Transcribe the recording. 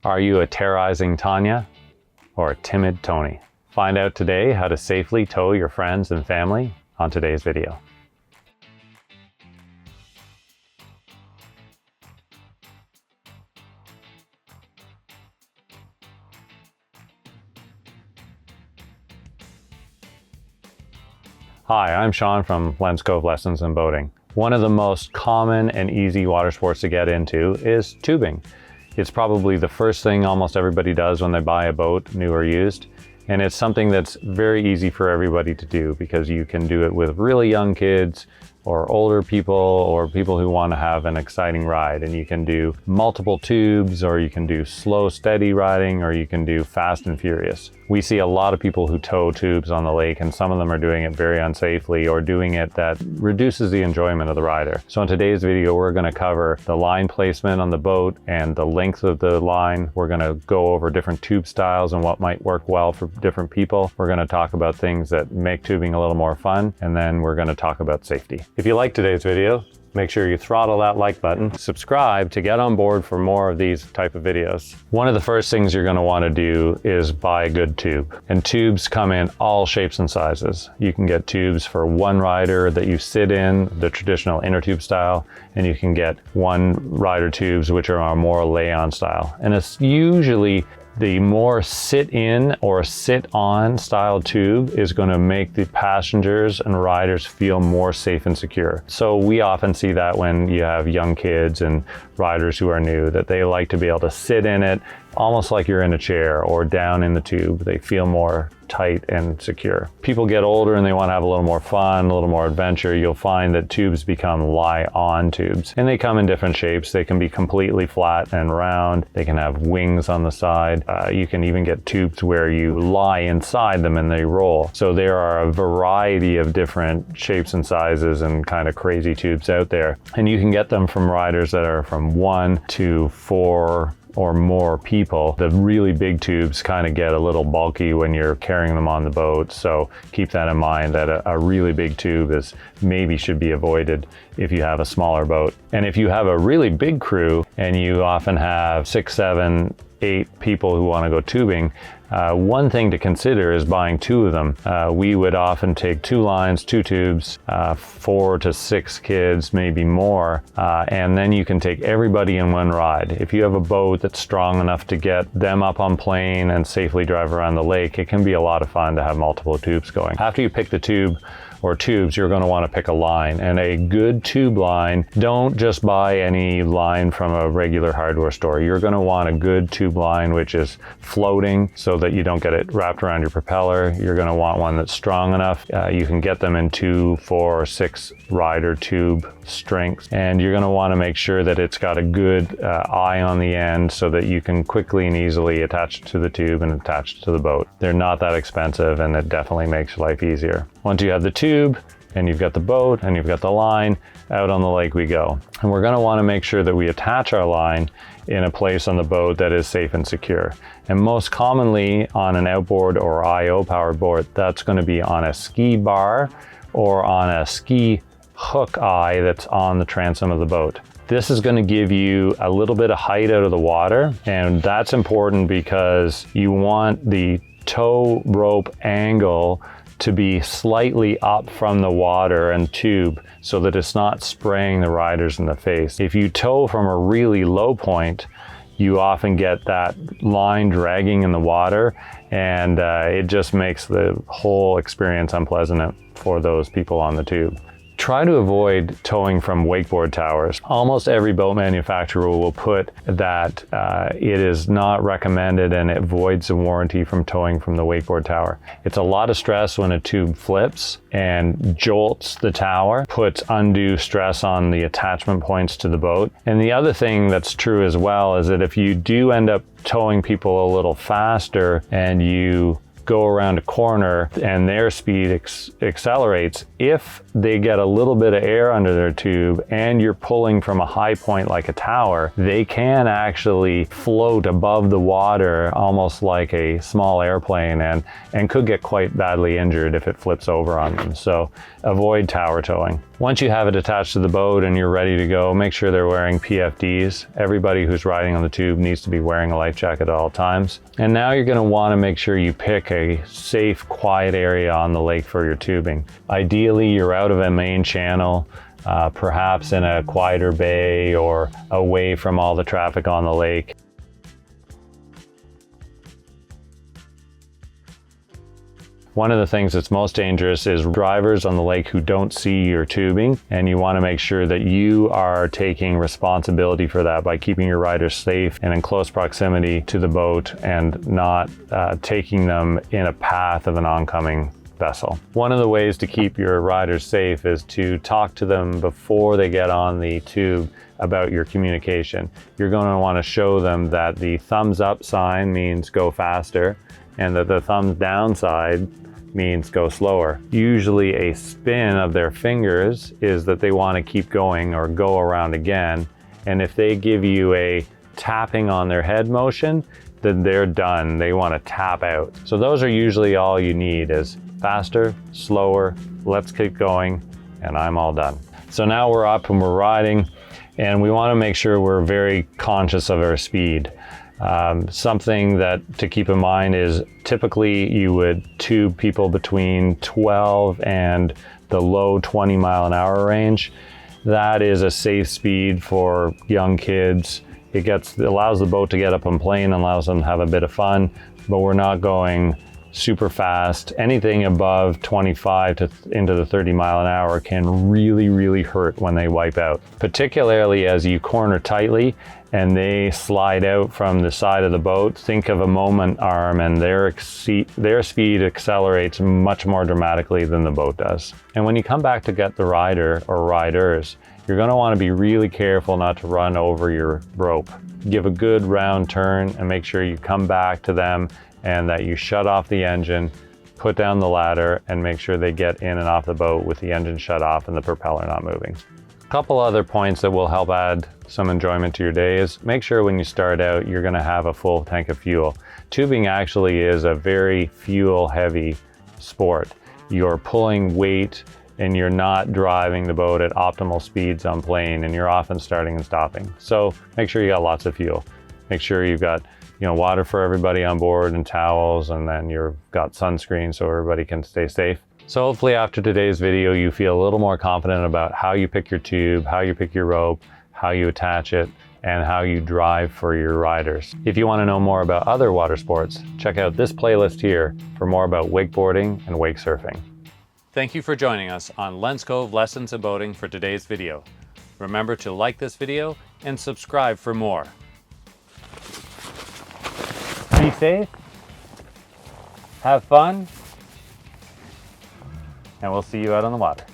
Are you a terrorizing Tanya or a timid Tony? Find out today how to safely tow your friends and family on today's video. Hi, I'm Sean from Cove Lessons in Boating. One of the most common and easy water sports to get into is tubing. It's probably the first thing almost everybody does when they buy a boat, new or used. And it's something that's very easy for everybody to do because you can do it with really young kids or older people or people who want to have an exciting ride. And you can do multiple tubes, or you can do slow, steady riding, or you can do fast and furious. We see a lot of people who tow tubes on the lake, and some of them are doing it very unsafely or doing it that reduces the enjoyment of the rider. So in today's video, we're going to cover the line placement on the boat and the length of the line. We're going to go over different tube styles and what might work well for different people. We're going to talk about things that make tubing a little more fun, and then we're going to talk about safety. If you like today's video, make sure you throttle that like button, subscribe to get on board for more of these type of videos. One of the first things you're going to want to do is buy a good tube. And tubes come in all shapes and sizes. You can get tubes for one rider that you sit in, the traditional inner tube style, and you can get one rider tubes which are more lay-on style. And it's usually the more sit-in or sit-on style tube is going to make the passengers and riders feel more safe and secure. So we often see that when you have young kids and riders who are new, that they like to be able to sit in it almost like you're in a chair or down in the tube. They feel more tight and secure. People get older and they want to have a little more fun, a little more adventure. You'll find that tubes become lie-on tubes, and they come in different shapes. They can be completely flat and round. They can have wings on the side. You can even get tubes where you lie inside them and they roll. So there are a variety of different shapes and sizes and kind of crazy tubes out there. And you can get them from riders that are from 1 to 4 or more people. The really big tubes kind of get a little bulky when you're carrying them on the boat, so keep that in mind, that a really big tube should be avoided if you have a smaller boat. And if you have a really big crew and you often have 6, 7, 8 people who want to go tubing, one thing to consider is buying 2 of them. We would often take 2 lines, 2 tubes, 4 to 6 kids, maybe more, and then you can take everybody in one ride. If you have a boat that's strong enough to get them up on plane and safely drive around the lake, it can be a lot of fun to have multiple tubes going. After you pick the tube or tubes, you're going to want to pick a line, and a good tube line. Don't just buy any line from a regular hardware store. You're going to want a good tube line which is floating so that you don't get it wrapped around your propeller. You're going to want one that's strong enough. You can get them in 2, 4, or 6 rider tube strengths, and you're going to want to make sure that it's got a good eye on the end so that you can quickly and easily attach it to the tube and attach it to the boat. They're not that expensive, and it definitely makes life easier. Once you have the tube and you've got the boat and you've got the line, out on the lake we go. And we're going to want to make sure that we attach our line in a place on the boat that is safe and secure. And most commonly on an outboard or IO powered board, that's going to be on a ski bar or on a ski hook eye that's on the transom of the boat. This is going to give you a little bit of height out of the water, and that's important because you want the tow rope angle to be slightly up from the water and tube so that it's not spraying the riders in the face. If you tow from a really low point, you often get that line dragging in the water, and it just makes the whole experience unpleasant for those people on the tube. Try to avoid towing from wakeboard towers. Almost every boat manufacturer will put that it is not recommended and it voids the warranty from towing from the wakeboard tower. It's a lot of stress when a tube flips and jolts the tower, puts undue stress on the attachment points to the boat. And the other thing that's true as well is that if you do end up towing people a little faster and you go around a corner and their speed accelerates, if they get a little bit of air under their tube and you're pulling from a high point like a tower, they can actually float above the water almost like a small airplane and could get quite badly injured if it flips over on them. So avoid tower towing. Once you have it attached to the boat and you're ready to go, make sure they're wearing PFDs. Everybody who's riding on the tube needs to be wearing a life jacket at all times. And now you're going to want to make sure you pick a safe, quiet area on the lake for your tubing. Ideally, you're out of a main channel, perhaps in a quieter bay or away from all the traffic on the lake. One of the things that's most dangerous is drivers on the lake who don't see your tubing, and you want to make sure that you are taking responsibility for that by keeping your riders safe and in close proximity to the boat and not taking them in a path of an oncoming vessel. One of the ways to keep your riders safe is to talk to them before they get on the tube about your communication. You're going to want to show them that the thumbs up sign means go faster and that the thumbs down side means go slower. Usually a spin of their fingers is that they want to keep going or go around again. And if they give you a tapping on their head motion, then they're done. They want to tap out. So those are usually all you need is faster, slower, let's keep going, and I'm all done. So now we're up and we're riding, and we want to make sure we're very conscious of our speed. Something that to keep in mind is typically you would tube people between 12 and the low 20 mile an hour range. That is a safe speed for young kids. It allows the boat to get up and play and allows them to have a bit of fun, but we're not going super fast. Anything above 25 to into the 30 mile an hour can really, really hurt when they wipe out, particularly as you corner tightly and they slide out from the side of the boat. Think of a moment arm, and their speed accelerates much more dramatically than the boat does. And when you come back to get the rider or riders, you're going to want to be really careful not to run over your rope. Give a good round turn and make sure you come back to them and that you shut off the engine, put down the ladder, and make sure they get in and off the boat with the engine shut off and the propeller not moving. A couple other points that will help add some enjoyment to your day is make sure when you start out, you're gonna have a full tank of fuel. Tubing actually is a very fuel heavy sport. You're pulling weight and you're not driving the boat at optimal speeds on plane, and you're often starting and stopping. So make sure you got lots of fuel. Make sure you've got water for everybody on board and towels, and then you've got sunscreen so everybody can stay safe. So hopefully after today's video, you feel a little more confident about how you pick your tube, how you pick your rope, how you attach it, and how you drive for your riders. If you want to know more about other water sports, check out this playlist here for more about wakeboarding and wake surfing. Thank you for joining us on Lens Cove Lessons in Boating for today's video. Remember to like this video and subscribe for more. Be safe, have fun, and we'll see you out on the water.